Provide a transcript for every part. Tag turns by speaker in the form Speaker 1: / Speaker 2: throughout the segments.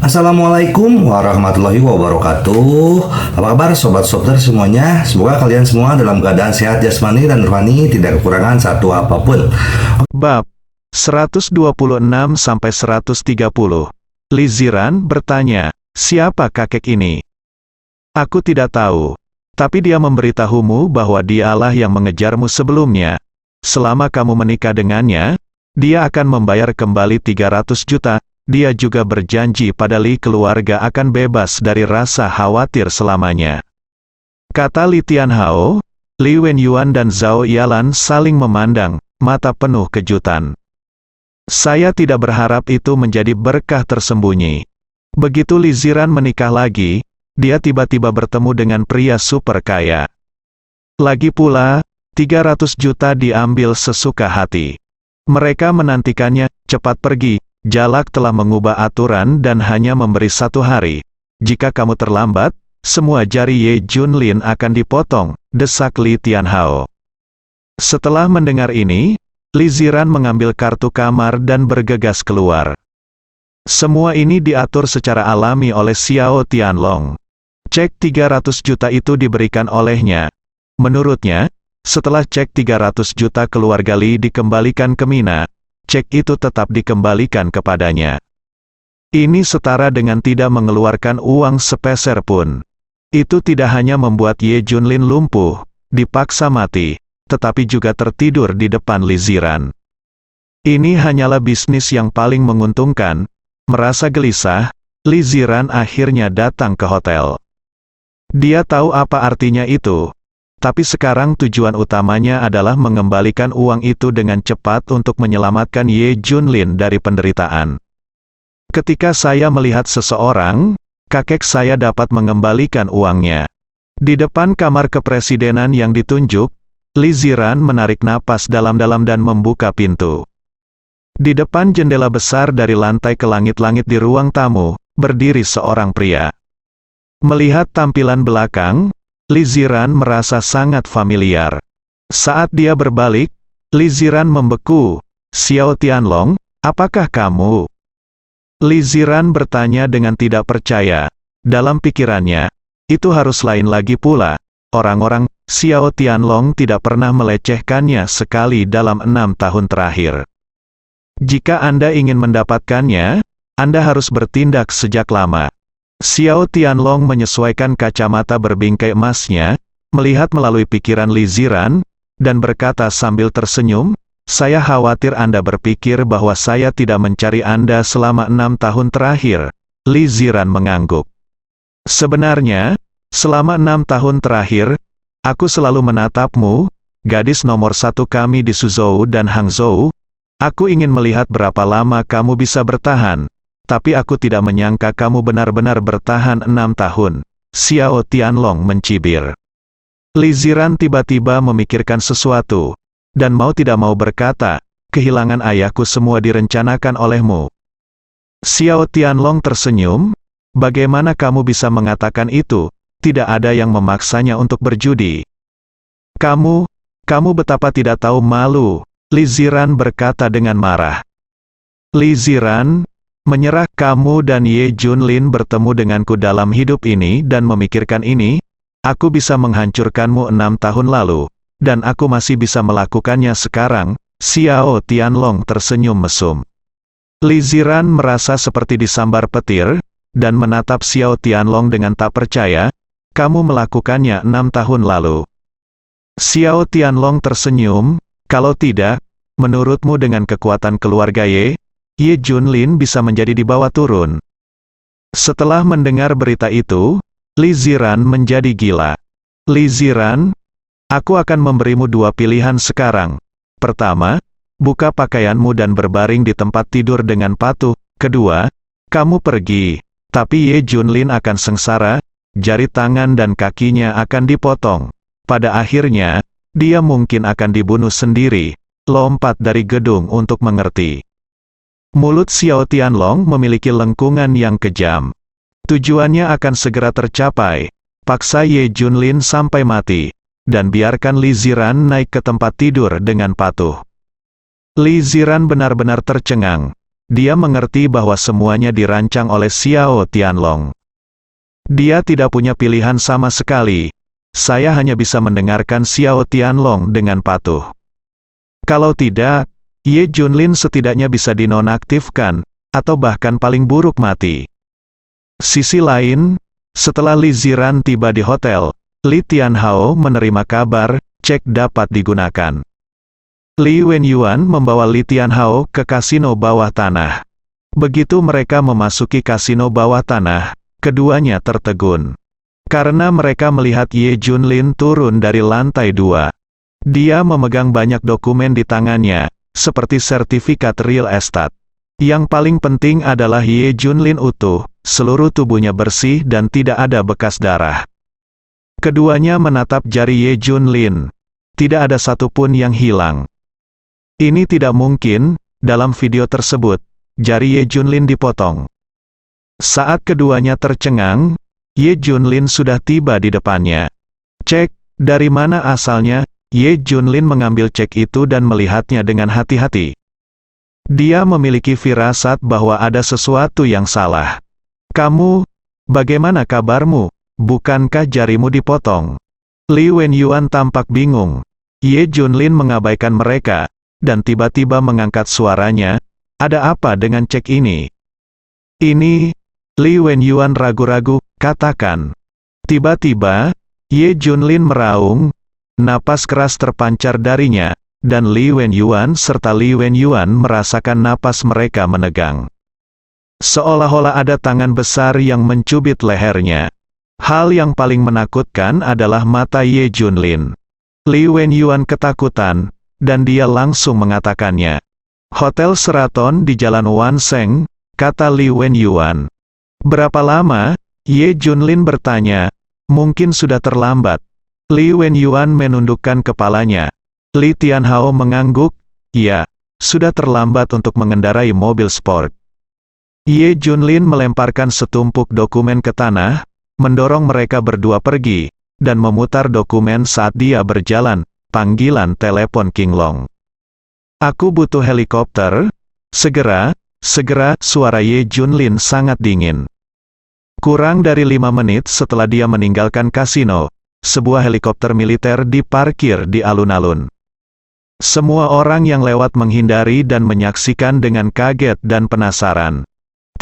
Speaker 1: Assalamualaikum warahmatullahi wabarakatuh. Apa kabar sobat Softer semuanya? Semoga kalian semua dalam keadaan sehat jasmani dan rohani, tidak kekurangan satu apapun.
Speaker 2: Bab 126-130. Liziran bertanya, siapa kakek ini? Aku tidak tahu. Tapi dia memberitahumu bahwa dialah yang mengejarmu sebelumnya. Selama kamu menikah dengannya, dia akan membayar kembali 300 juta. Dia juga berjanji pada Li keluarga akan bebas dari rasa khawatir selamanya. Kata Li Tianhao, Li Wenyuan dan Zhao Yalan saling memandang, mata penuh kejutan. Saya tidak berharap itu menjadi berkah tersembunyi. Begitu Li Ziran menikah lagi, dia tiba-tiba bertemu dengan pria super kaya. Lagi pula, 300 juta diambil sesuka hati. Mereka menantikannya, cepat pergi. Jalak telah mengubah aturan dan hanya memberi 1 hari. Jika kamu terlambat, semua jari Ye Junlin akan dipotong, desak Li Tianhao. Setelah mendengar ini, Li Ziran mengambil kartu kamar dan bergegas keluar. Semua ini diatur secara alami oleh Xiao Tianlong. Cek 300 juta itu diberikan olehnya. Menurutnya, setelah cek 300 juta keluarga Li dikembalikan ke Mina, cek itu tetap dikembalikan kepadanya. Ini setara dengan tidak mengeluarkan uang sepeser pun. Itu tidak hanya membuat Ye Junlin lumpuh, dipaksa mati, tetapi juga tertidur di depan Li Ziran. Ini hanyalah bisnis yang paling menguntungkan. Merasa gelisah, Li Ziran akhirnya datang ke hotel. Dia tahu apa artinya itu. Tapi sekarang tujuan utamanya adalah mengembalikan uang itu dengan cepat untuk menyelamatkan Ye Junlin dari penderitaan. Ketika saya melihat seseorang, kakek saya dapat mengembalikan uangnya. Di depan kamar kepresidenan yang ditunjuk, Li Ziran menarik napas dalam-dalam dan membuka pintu. Di depan jendela besar dari lantai ke langit-langit di ruang tamu, berdiri seorang pria. Melihat tampilan belakang, Li Ziran merasa sangat familiar. Saat dia berbalik, Li Ziran membeku. Xiao Tianlong, apakah kamu? Li Ziran bertanya dengan tidak percaya. Dalam pikirannya, itu harus lain lagi pula. Orang-orang Xiao Tianlong tidak pernah melecehkannya sekali dalam 6 tahun terakhir. Jika Anda ingin mendapatkannya, Anda harus bertindak sejak lama. Xiao Tianlong menyesuaikan kacamata berbingkai emasnya, melihat melalui pikiran Li Ziran, dan berkata sambil tersenyum, saya khawatir Anda berpikir bahwa saya tidak mencari Anda selama 6 tahun terakhir. Li Ziran mengangguk. Sebenarnya, selama 6 tahun terakhir, aku selalu menatapmu, gadis nomor 1 kami di Suzhou dan Hangzhou. Aku ingin melihat berapa lama kamu bisa bertahan. Tapi aku tidak menyangka kamu benar-benar bertahan 6 tahun. Xiao Tianlong mencibir. Li Ziran tiba-tiba memikirkan sesuatu, dan mau tidak mau berkata, kehilangan ayahku semua direncanakan olehmu. Xiao Tianlong tersenyum, bagaimana kamu bisa mengatakan itu? Tidak ada yang memaksanya untuk berjudi. Kamu betapa tidak tahu malu, Li Ziran berkata dengan marah. Li Ziran, menyerah kamu dan Ye Junlin bertemu denganku dalam hidup ini dan memikirkan ini, aku bisa menghancurkanmu 6 tahun lalu, dan aku masih bisa melakukannya sekarang. Xiao Tianlong tersenyum mesum. Li Ziran merasa seperti disambar petir, dan menatap Xiao Tianlong dengan tak percaya, kamu melakukannya 6 tahun lalu. Xiao Tianlong tersenyum, kalau tidak, menurutmu dengan kekuatan keluarga Ye Junlin bisa menjadi dibawa turun. Setelah mendengar berita itu, Li Ziran menjadi gila. Li Ziran, aku akan memberimu 2 pilihan sekarang. Pertama, buka pakaianmu dan berbaring di tempat tidur dengan patuh. Kedua, kamu pergi. Tapi Ye Junlin akan sengsara, jari tangan dan kakinya akan dipotong. Pada akhirnya, dia mungkin akan dibunuh sendiri. Lompat dari gedung untuk mengerti. Mulut Xiao Tianlong memiliki lengkungan yang kejam. Tujuannya akan segera tercapai. Paksa Ye Junlin sampai mati, dan biarkan Li Ziran naik ke tempat tidur dengan patuh. Li Ziran benar-benar tercengang. dia mengerti bahwa semuanya dirancang oleh Xiao Tianlong. Dia tidak punya pilihan sama sekali. Saya hanya bisa mendengarkan Xiao Tianlong dengan patuh. Kalau tidak, Ye Junlin setidaknya bisa dinonaktifkan, atau bahkan paling buruk mati. Sisi lain, setelah Li Ziran tiba di hotel, Li Tianhao menerima kabar, cek dapat digunakan. Li Wenyuan membawa Li Tianhao ke kasino bawah tanah. Begitu mereka memasuki kasino bawah tanah, keduanya tertegun. Karena mereka melihat Ye Junlin turun dari lantai 2. Dia memegang banyak dokumen di tangannya, seperti sertifikat real estate. Yang paling penting adalah Ye Junlin utuh, seluruh tubuhnya bersih dan tidak ada bekas darah. Keduanya menatap jari Ye Junlin. Tidak ada satupun yang hilang. Ini tidak mungkin, dalam video tersebut, jari Ye Junlin dipotong. Saat keduanya tercengang, Ye Junlin sudah tiba di depannya. Cek, dari mana asalnya? Ye Junlin mengambil cek itu dan melihatnya dengan hati-hati. Dia memiliki firasat bahwa ada sesuatu yang salah. Kamu, bagaimana kabarmu? Bukankah jarimu dipotong? Li Wenyuan tampak bingung. Ye Junlin mengabaikan mereka, dan tiba-tiba mengangkat suaranya, ada apa dengan cek ini? Ini, Li Wenyuan ragu-ragu, katakan. Tiba-tiba, Ye Junlin meraung, napas keras terpancar darinya, dan Li Wenyuan serta Li Wenyuan merasakan napas mereka menegang. Seolah-olah ada tangan besar yang mencubit lehernya. Hal yang paling menakutkan adalah mata Ye Junlin. Li Wenyuan ketakutan, dan dia langsung mengatakannya. Hotel Sheraton di Jalan Wanseng, kata Li Wenyuan. Berapa lama? Ye Junlin bertanya. Mungkin sudah terlambat. Li Wenyuan menundukkan kepalanya. Li Tianhao mengangguk. Ya, sudah terlambat untuk mengendarai mobil sport. Ye Junlin melemparkan setumpuk dokumen ke tanah, mendorong mereka berdua pergi, dan memutar dokumen saat dia berjalan. Panggilan telepon King Long. Aku butuh helikopter. Segera, suara Ye Junlin sangat dingin. Kurang dari 5 menit setelah dia meninggalkan kasino, sebuah helikopter militer diparkir di alun-alun. Semua orang yang lewat menghindari dan menyaksikan dengan kaget dan penasaran.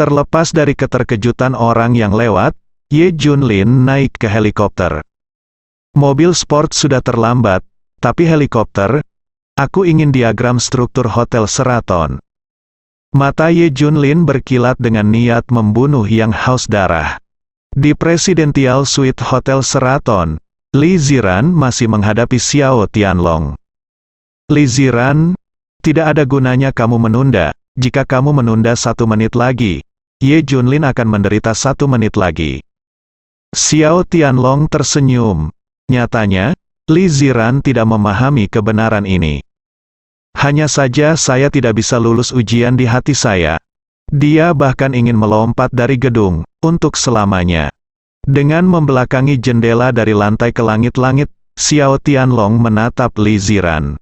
Speaker 2: Terlepas dari keterkejutan orang yang lewat, Ye Junlin naik ke helikopter. Mobil sport sudah terlambat, tapi helikopter, aku ingin diagram struktur Hotel Sheraton. Mata Ye Junlin berkilat dengan niat membunuh yang haus darah. Di Presidential Suite Hotel Sheraton, Li Ziran masih menghadapi Xiao Tianlong. Li Ziran, tidak ada gunanya kamu menunda. Jika kamu menunda 1 menit lagi, Ye Junlin akan menderita 1 menit lagi. Xiao Tianlong tersenyum. Nyatanya, Li Ziran tidak memahami kebenaran ini. Hanya saja saya tidak bisa lulus ujian di hati saya. Dia bahkan ingin melompat dari gedung, untuk selamanya. Dengan membelakangi jendela dari lantai ke langit-langit, Xiao Tianlong menatap Li Ziran.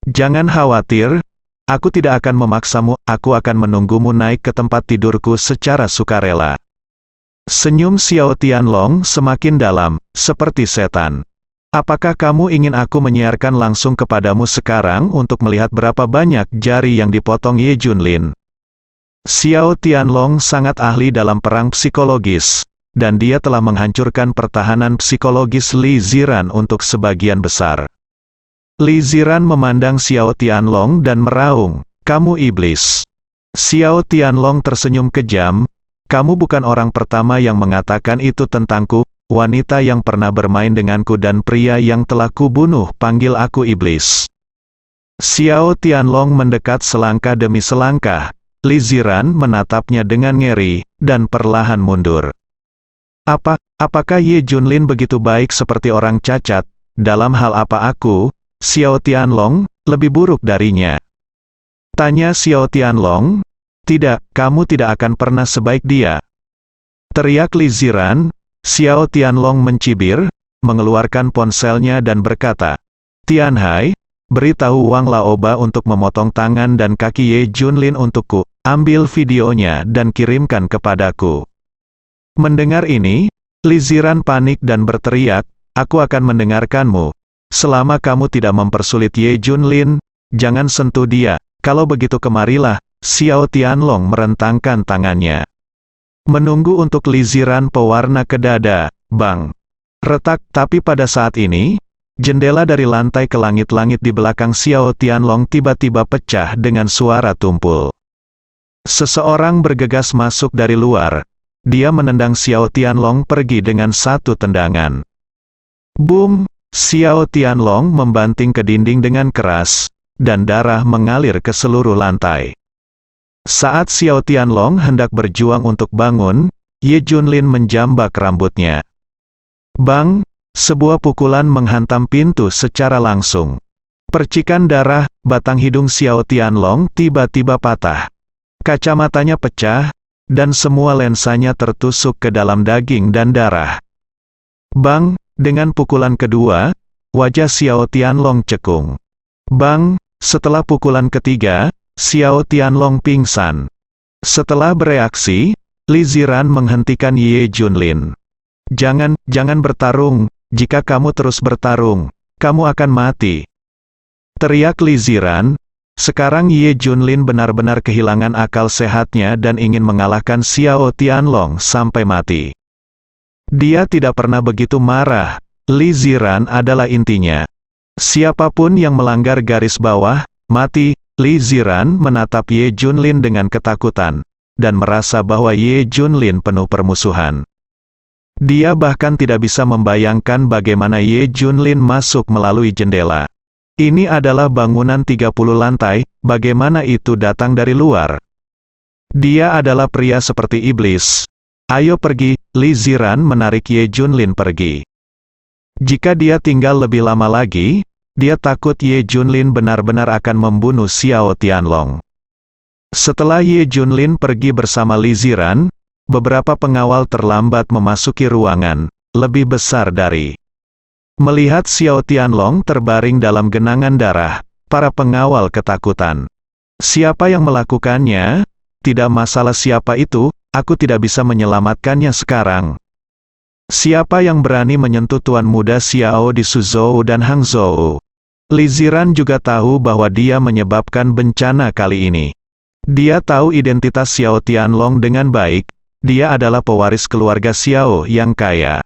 Speaker 2: Jangan khawatir, aku tidak akan memaksamu, aku akan menunggumu naik ke tempat tidurku secara sukarela. Senyum Xiao Tianlong semakin dalam, seperti setan. Apakah kamu ingin aku menyiarkan langsung kepadamu sekarang untuk melihat berapa banyak jari yang dipotong Ye Junlin? Xiao Tianlong sangat ahli dalam perang psikologis, dan dia telah menghancurkan pertahanan psikologis Li Ziran untuk sebagian besar. Li Ziran memandang Xiao Tianlong dan meraung, kamu iblis. Xiao Tianlong tersenyum kejam, kamu bukan orang pertama yang mengatakan itu tentangku. Wanita yang pernah bermain denganku dan pria yang telah kubunuh panggil aku iblis. Xiao Tianlong mendekat selangkah demi selangkah. Li Ziran menatapnya dengan ngeri, dan perlahan mundur. Apakah Ye Junlin begitu baik seperti orang cacat? Dalam hal apa aku, Xiao Tianlong, lebih buruk darinya? Tanya Xiao Tianlong. Tidak, kamu tidak akan pernah sebaik dia. Teriak Li Ziran. Xiao Tianlong mencibir, mengeluarkan ponselnya dan berkata, Tianhai, beritahu Wang Laoba untuk memotong tangan dan kaki Ye Junlin untukku. ambil videonya dan kirimkan kepadaku. Mendengar ini, Li Ziran panik dan berteriak, aku akan mendengarkanmu. Selama kamu tidak mempersulit Ye Junlin, jangan sentuh dia. Kalau begitu kemarilah. Xiao Tianlong merentangkan tangannya. Menunggu untuk Li Ziran pewarna ke dada, bang. Retak, tapi pada saat ini, jendela dari lantai ke langit-langit di belakang Xiao Tianlong tiba-tiba pecah dengan suara tumpul. Seseorang bergegas masuk dari luar. Dia menendang Xiao Tianlong pergi dengan satu tendangan. Boom! Xiao Tianlong membanting ke dinding dengan keras, dan darah mengalir ke seluruh lantai. Saat Xiao Tianlong hendak berjuang untuk bangun, Ye Junlin menjambak rambutnya. Bang! Sebuah pukulan menghantam pintu secara langsung. Percikan darah, batang hidung Xiao Tianlong tiba-tiba patah. Kacamatanya pecah, dan semua lensanya tertusuk ke dalam daging dan darah. Bang! Dengan pukulan kedua, wajah Xiao Tianlong cekung. Bang! Setelah pukulan ketiga, Xiao Tianlong pingsan. Setelah bereaksi, Li Ziran menghentikan Ye Junlin. Jangan bertarung, jika kamu terus bertarung, kamu akan mati. Teriak Li Ziran. Sekarang Ye Junlin benar-benar kehilangan akal sehatnya dan ingin mengalahkan Xiao Tianlong sampai mati. Dia tidak pernah begitu marah. Li Ziran adalah intinya. Siapapun yang melanggar garis bawah, mati. Li Ziran menatap Ye Junlin dengan ketakutan, dan merasa bahwa Ye Junlin penuh permusuhan. Dia bahkan tidak bisa membayangkan bagaimana Ye Junlin masuk melalui jendela. Ini adalah bangunan 30 lantai, bagaimana itu datang dari luar? Dia adalah pria seperti iblis. Ayo pergi, Li Ziran menarik Ye Junlin pergi. Jika dia tinggal lebih lama lagi, dia takut Ye Junlin benar-benar akan membunuh Xiao Tianlong. Setelah Ye Junlin pergi bersama Li Ziran, beberapa pengawal terlambat memasuki ruangan, lebih besar dari. Melihat Xiao Tianlong terbaring dalam genangan darah, para pengawal ketakutan. Siapa yang melakukannya? Tidak masalah siapa itu, aku tidak bisa menyelamatkannya sekarang. Siapa yang berani menyentuh tuan muda Xiao di Suzhou dan Hangzhou? Li Ziran juga tahu bahwa dia menyebabkan bencana kali ini. Dia tahu identitas Xiao Tianlong dengan baik, dia adalah pewaris keluarga Xiao yang kaya.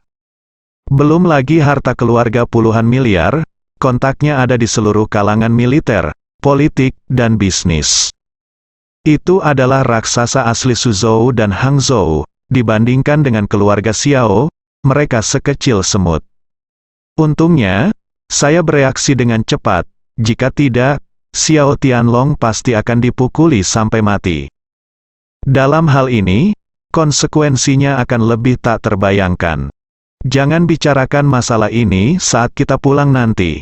Speaker 2: Belum lagi harta keluarga puluhan miliar, kontaknya ada di seluruh kalangan militer, politik, dan bisnis. Itu adalah raksasa asli Suzhou dan Hangzhou, dibandingkan dengan keluarga Xiao, mereka sekecil semut. Untungnya, saya bereaksi dengan cepat, jika tidak, Xiao Tianlong pasti akan dipukuli sampai mati. Dalam hal ini, konsekuensinya akan lebih tak terbayangkan. Jangan bicarakan masalah ini saat kita pulang nanti.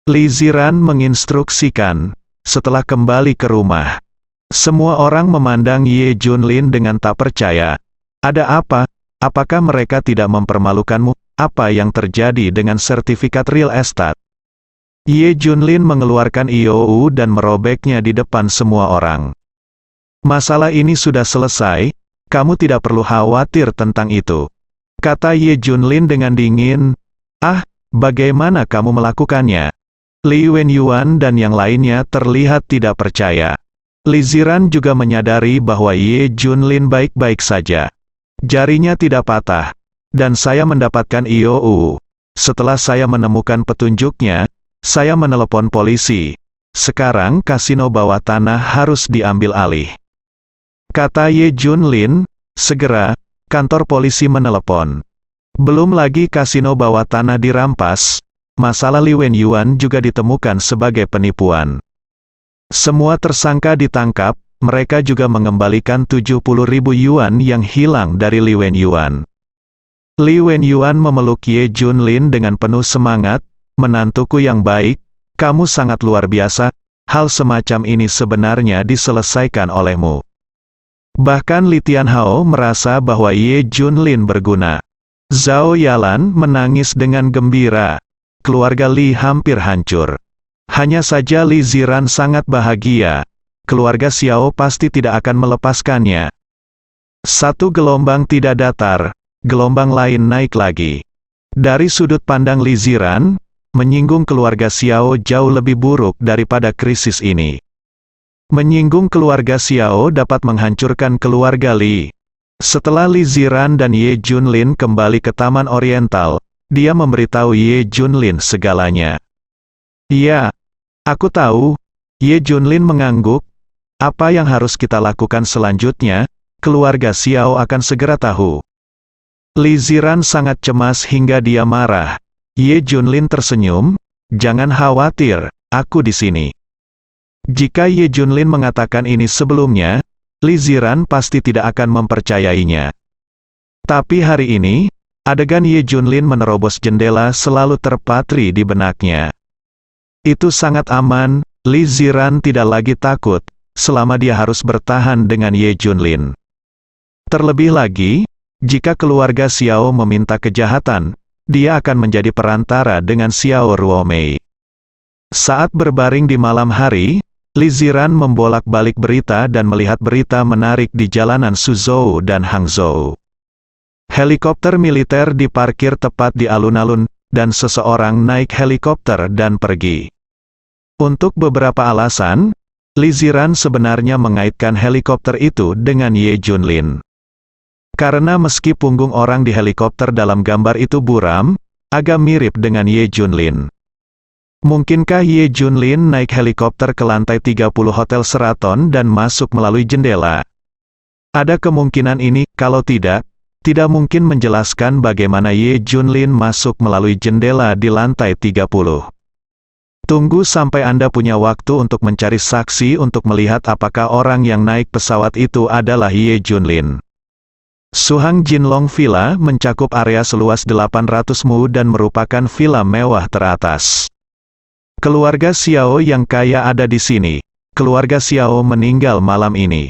Speaker 2: Li Ziran menginstruksikan, setelah kembali ke rumah. Semua orang memandang Ye Junlin dengan tak percaya. Ada apa? Apakah mereka tidak mempermalukanmu? Apa yang terjadi dengan sertifikat real estate? Ye Junlin mengeluarkan IOU dan merobeknya di depan semua orang. Masalah ini sudah selesai, kamu tidak perlu khawatir tentang itu. Kata Ye Junlin dengan dingin. Ah, bagaimana kamu melakukannya? Li Wenyuan dan yang lainnya terlihat tidak percaya. Li Ziran juga menyadari bahwa Ye Junlin baik-baik saja. Jarinya tidak patah, dan saya mendapatkan IOU. Setelah saya menemukan petunjuknya, saya menelepon polisi. Sekarang kasino bawah tanah harus diambil alih. Kata Ye Junlin, segera, kantor polisi menelepon. Belum lagi kasino bawah tanah dirampas, masalah Li Wenyuan juga ditemukan sebagai penipuan. Semua tersangka ditangkap. Mereka juga mengembalikan 70.000 yuan yang hilang dari Li Wenyuan. Li Wenyuan memeluk Ye Junlin dengan penuh semangat, menantuku yang baik, kamu sangat luar biasa, hal semacam ini sebenarnya diselesaikan olehmu. Bahkan Li Tianhao merasa bahwa Ye Junlin berguna. Zhao Yalan menangis dengan gembira. Keluarga Li hampir hancur. Hanya saja Li Ziran sangat bahagia. keluarga Xiao pasti tidak akan melepaskannya. Satu gelombang tidak datar, gelombang lain naik lagi. Dari sudut pandang Li Ziran, menyinggung keluarga Xiao jauh lebih buruk daripada krisis ini. Menyinggung keluarga Xiao dapat menghancurkan keluarga Li. Setelah Li Ziran dan Ye Junlin kembali ke Taman Oriental, dia memberitahu Ye Junlin segalanya. "Iya, aku tahu." Ye Junlin mengangguk. "Apa yang harus kita lakukan selanjutnya? Keluarga Xiao akan segera tahu." Li Ziran sangat cemas hingga dia marah. Ye Junlin tersenyum, "Jangan khawatir, aku di sini." Jika Ye Junlin mengatakan ini sebelumnya, Li Ziran pasti tidak akan mempercayainya. Tapi hari ini, adegan Ye Junlin menerobos jendela selalu terpatri di benaknya. Itu sangat aman, Li Ziran tidak lagi takut, selama dia harus bertahan dengan Ye Junlin. Terlebih lagi, jika keluarga Xiao meminta kejahatan, dia akan menjadi perantara dengan Xiao Ruomei. Saat berbaring di malam hari, Li Ziran membolak-balik berita dan melihat berita menarik di jalanan Suzhou dan Hangzhou. Helikopter militer diparkir tepat di alun-alun, dan seseorang naik helikopter dan pergi. Untuk beberapa alasan, Li Ziran sebenarnya mengaitkan helikopter itu dengan Ye Junlin. Karena meski punggung orang di helikopter dalam gambar itu buram, agak mirip dengan Ye Junlin. Mungkinkah Ye Junlin naik helikopter ke lantai 30 Hotel Sheraton dan masuk melalui jendela? Ada kemungkinan ini, kalau tidak mungkin menjelaskan bagaimana Ye Junlin masuk melalui jendela di lantai 30. Tunggu sampai Anda punya waktu untuk mencari saksi untuk melihat apakah orang yang naik pesawat itu adalah Ye Junlin. Suhang Jinlong Villa mencakup area seluas 800 mu dan merupakan villa mewah teratas. Keluarga Xiao yang kaya ada di sini. Keluarga Xiao meninggal malam ini.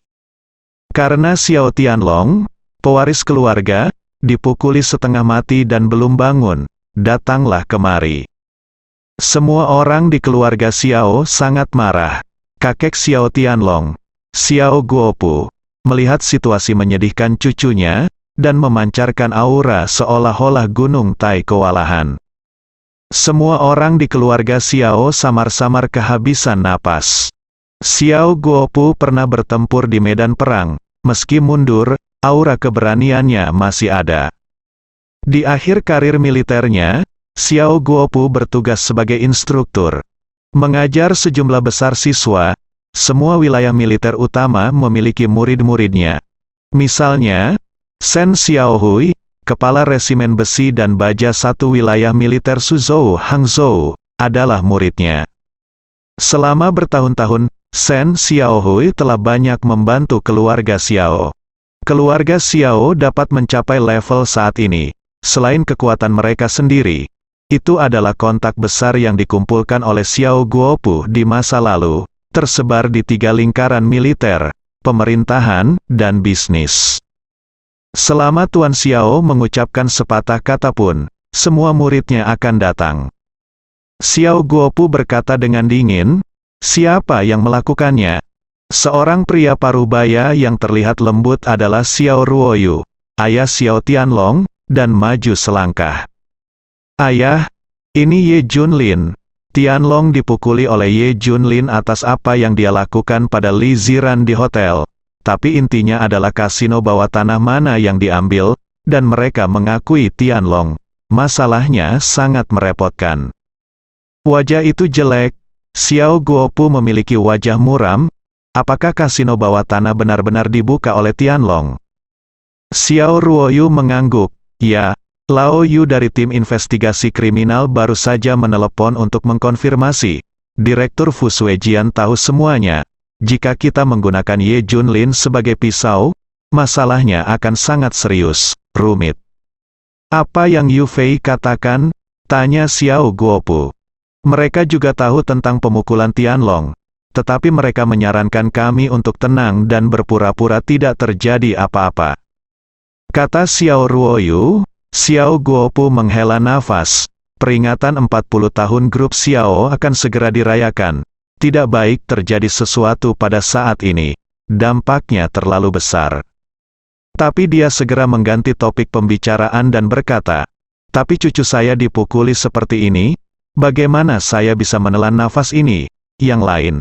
Speaker 2: Karena Xiao Tianlong, pewaris keluarga, dipukuli setengah mati dan belum bangun, datanglah kemari. Semua orang di keluarga Xiao sangat marah. Kakek Xiao Tianlong, Xiao Guopu, melihat situasi menyedihkan cucunya, dan memancarkan aura seolah-olah gunung Tai kewalahan. Semua orang di keluarga Xiao samar-samar kehabisan napas. Xiao Guopu pernah bertempur di medan perang, meski mundur, aura keberaniannya masih ada. Di akhir karir militernya, Xiao Guopu bertugas sebagai instruktur. Mengajar sejumlah besar siswa, semua wilayah militer utama memiliki murid-muridnya. Misalnya, Shen Xiaohui, Kepala Resimen Besi dan Baja satu wilayah militer Suzhou Hangzhou, adalah muridnya. Selama bertahun-tahun, Shen Xiaohui telah banyak membantu keluarga Xiao. Keluarga Xiao dapat mencapai level saat ini, selain kekuatan mereka sendiri. Itu adalah kontak besar yang dikumpulkan oleh Xiao Guopu di masa lalu, tersebar di 3 lingkaran militer, pemerintahan, dan bisnis. Selama Tuan Xiao mengucapkan sepatah kata pun, semua muridnya akan datang. Xiao Guopu berkata dengan dingin, "Siapa yang melakukannya?" Seorang pria parubaya yang terlihat lembut adalah Xiao Ruoyu, ayah Xiao Tianlong, dan maju selangkah. "Ayah, ini Ye Junlin." Tianlong dipukuli oleh Ye Junlin atas apa yang dia lakukan pada Li Ziran di hotel. Tapi intinya adalah kasino bawah tanah mana yang diambil, dan mereka mengakui Tianlong. Masalahnya sangat merepotkan. Wajah itu jelek. Xiao Guopu memiliki wajah muram. Apakah kasino bawah tanah benar-benar dibuka oleh Tianlong? Xiao Ruoyu mengangguk. "Ya, Lao Yu dari tim investigasi kriminal baru saja menelepon untuk mengkonfirmasi. Direktur Fu Suejian tahu semuanya. Jika kita menggunakan Ye Junlin sebagai pisau, masalahnya akan sangat serius, rumit." "Apa yang Yu Fei katakan?" tanya Xiao Guopu. "Mereka juga tahu tentang pemukulan Tianlong, tetapi mereka menyarankan kami untuk tenang dan berpura-pura tidak terjadi apa-apa," kata Xiao Ruoyu. Xiao Guopu menghela nafas. Peringatan 40 tahun grup Xiao akan segera dirayakan. tidak baik terjadi sesuatu pada saat ini. Dampaknya terlalu besar. Tapi dia segera mengganti topik pembicaraan dan berkata, "Tapi cucu saya dipukuli seperti ini, bagaimana saya bisa menelan nafas ini?" Yang lain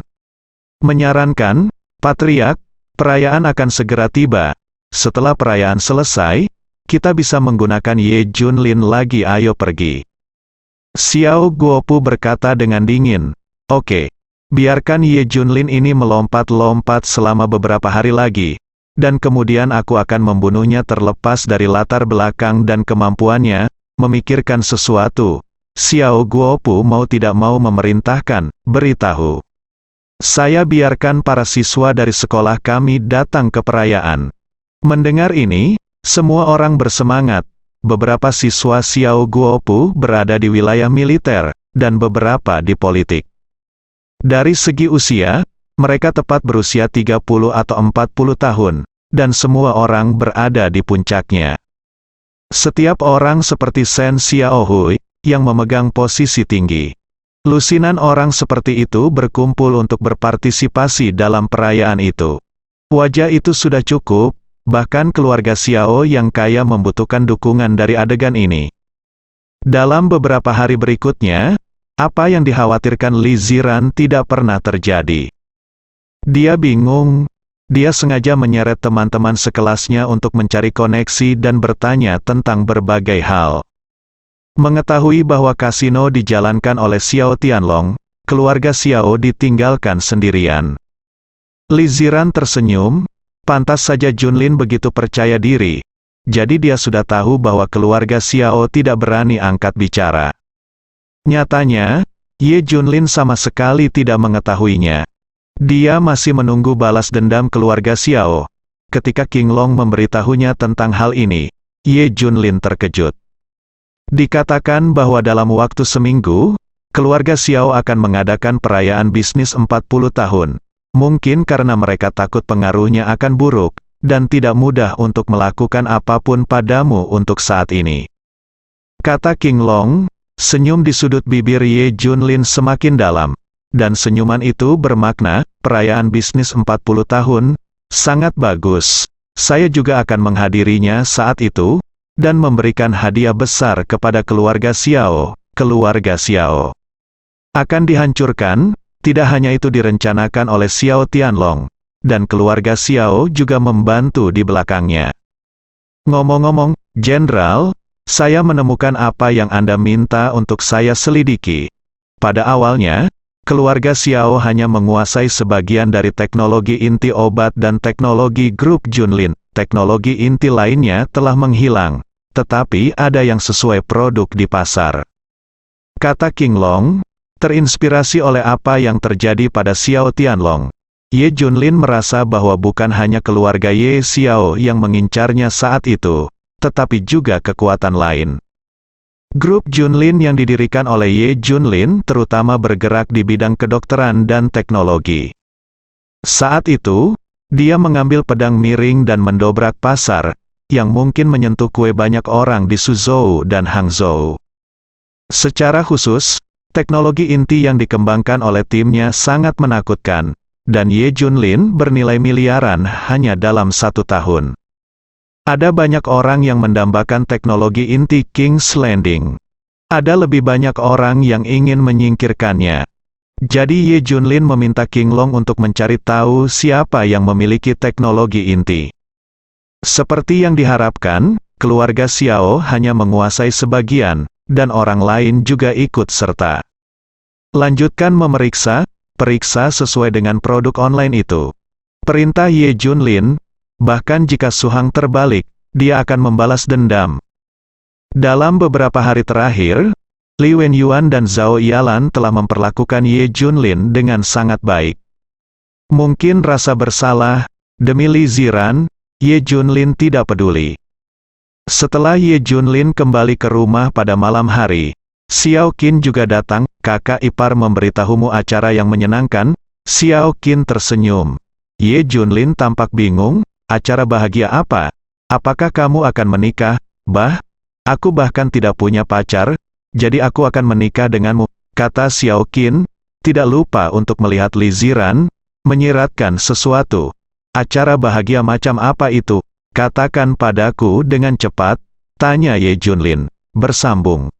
Speaker 2: menyarankan, "Patriark, perayaan akan segera tiba. Setelah perayaan selesai, kita bisa menggunakan Ye Junlin lagi, ayo pergi." Xiao Guopu berkata dengan dingin, "Oke, biarkan Ye Junlin ini melompat-lompat selama beberapa hari lagi. Dan kemudian aku akan membunuhnya terlepas dari latar belakang dan kemampuannya, memikirkan sesuatu." Xiao Guopu mau tidak mau memerintahkan, "Beritahu. Saya biarkan para siswa dari sekolah kami datang ke perayaan." Mendengar ini, semua orang bersemangat. Beberapa siswa Xiao Guopu berada di wilayah militer, dan beberapa di politik. Dari segi usia, mereka tepat berusia 30 atau 40 tahun, dan semua orang berada di puncaknya. Setiap orang seperti Shen Xiaohui, yang memegang posisi tinggi. Lusinan orang seperti itu berkumpul untuk berpartisipasi dalam perayaan itu. Wajah itu sudah cukup, bahkan keluarga Xiao yang kaya membutuhkan dukungan dari adegan ini. Dalam beberapa hari berikutnya, apa yang dikhawatirkan Li Ziran tidak pernah terjadi. Dia bingung. Dia sengaja menyeret teman-teman sekelasnya untuk mencari koneksi dan bertanya tentang berbagai hal. Mengetahui bahwa kasino dijalankan oleh Xiao Tianlong, keluarga Xiao ditinggalkan sendirian. Li Ziran tersenyum, pantas saja Junlin begitu percaya diri. Jadi dia sudah tahu bahwa keluarga Xiao tidak berani angkat bicara. Nyatanya, Ye Junlin sama sekali tidak mengetahuinya. Dia masih menunggu balas dendam keluarga Xiao. Ketika King Long memberitahunya tentang hal ini, Ye Junlin terkejut. Dikatakan bahwa dalam waktu seminggu, keluarga Xiao akan mengadakan perayaan bisnis 40 tahun. Mungkin karena mereka takut pengaruhnya akan buruk, dan tidak mudah untuk melakukan apapun padamu untuk saat ini. Kata King Long, senyum di sudut bibir Ye Junlin semakin dalam. Dan senyuman itu bermakna, perayaan bisnis 40 tahun, sangat bagus. Saya juga akan menghadirinya saat itu, dan memberikan hadiah besar kepada keluarga Xiao. Keluarga Xiao akan dihancurkan, tidak hanya itu direncanakan oleh Xiao Tianlong, dan keluarga Xiao juga membantu di belakangnya. Ngomong-ngomong, Jenderal, saya menemukan apa yang Anda minta untuk saya selidiki. Pada awalnya, keluarga Xiao hanya menguasai sebagian dari teknologi inti obat dan teknologi grup Junlin. Teknologi inti lainnya telah menghilang, tetapi ada yang sesuai produk di pasar. Kata King Long, terinspirasi oleh apa yang terjadi pada Xiao Tianlong. Ye Junlin merasa bahwa bukan hanya keluarga Ye Xiao yang mengincarnya saat itu, tetapi juga kekuatan lain. Grup Junlin yang didirikan oleh Ye Junlin terutama bergerak di bidang kedokteran dan teknologi. Saat itu, dia mengambil pedang miring dan mendobrak pasar, yang mungkin menyentuh kue banyak orang di Suzhou dan Hangzhou. Secara khusus, teknologi inti yang dikembangkan oleh timnya sangat menakutkan, dan Ye Junlin bernilai miliaran hanya dalam 1 tahun. Ada banyak orang yang mendambakan teknologi inti King's Landing. Ada lebih banyak orang yang ingin menyingkirkannya. Jadi Ye Junlin meminta King Long untuk mencari tahu siapa yang memiliki teknologi inti. Seperti yang diharapkan, keluarga Xiao hanya menguasai sebagian, dan orang lain juga ikut serta. Lanjutkan memeriksa, periksa sesuai dengan produk online itu. Perintah Ye Junlin. Bahkan jika Su Hang terbalik, dia akan membalas dendam. Dalam beberapa hari terakhir, Li Wenyuan dan Zhao Yalan telah memperlakukan Ye Junlin dengan sangat baik. Mungkin rasa bersalah, demi Li Ziran, Ye Junlin tidak peduli. Setelah Ye Junlin kembali ke rumah pada malam hari, Xiao Qin juga datang. Kakak ipar memberitahumu acara yang menyenangkan. Xiao Qin tersenyum. Ye Junlin tampak bingung. Acara bahagia apa? Apakah kamu akan menikah? Aku bahkan tidak punya pacar, jadi aku akan menikah denganmu, kata Xiao Qin. tidak lupa untuk melihat Li Ziran menyiratkan sesuatu. Acara bahagia macam apa itu? Katakan padaku dengan cepat, tanya Ye Junlin. Bersambung.